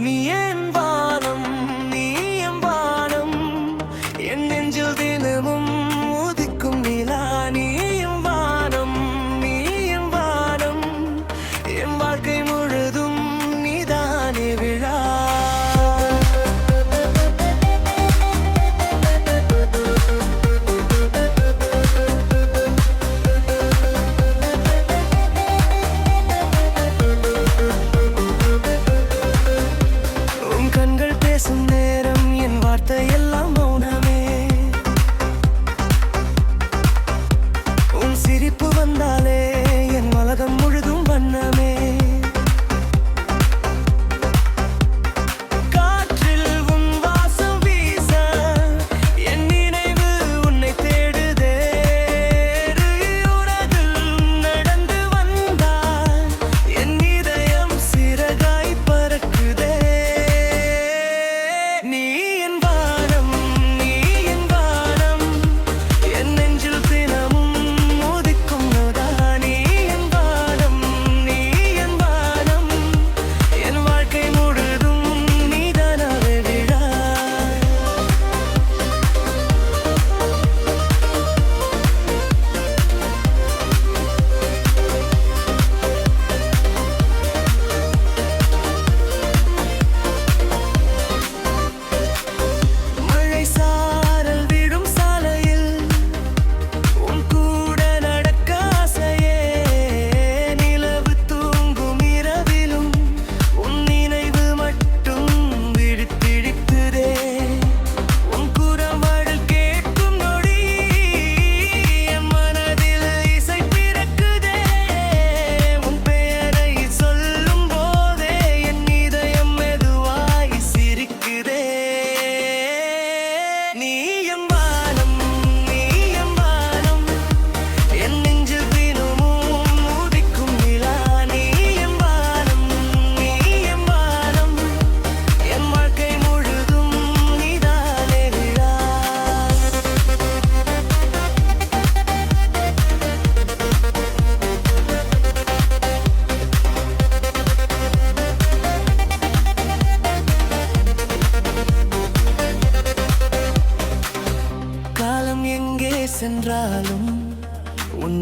நீ என் வானம், நீ என் வானம், என் நெஞ்சில் தினமும் உதிக்கும் நிலா. நீ என் வானம், நீ என் வானம், என் வாழ்க்கை முழுதும் நீதானே விழா. நேரம் என் வார்த்தை எல்லாம் மௌனமே. உன் சிரிப்பு வந்தாலே என் உலகம் முழுதும் வண்ணமே. காற்றில் உன் வாசம் வீச என் நினைவு உன்னை தேடுதே. உலகில் நடந்து வந்தால் என் இதயம் சிறகாய் பறக்குதே. நீ என் வானம், நீ என் வானம், என் நெஞ்சில் தினமும் உதிக்கும் நிலா. நீ என் வானம், நீ என் வானம், என் வாழ்க்கை முழுதும் நீதானாவே விழா. மழை சாரல் விழும் சாலையில் உன் கூட நடக்க ஆசையே. நிலவு தூங்கும் இரவிலும் உன் நினைவு மட்டும் விழித்திழிக்குதே. உன் குரவழல் கேட்கும் நொடி என் மனதில் இசை பிறக்குதே. உன் பெயரை சொல்லும் போதே என் இதயம் மெதுவாய் சிரிக்குதே. நீ என் வானம், நீ என் வானம், என் நெஞ்சில் தினமும் உதிக்கும் நிலா. நீ என் வானம், நீ என் வானம், என் வாழ்க்கை முழுதும் நீதானே விழா. காலம் எங்கே சென்றாலும் உன்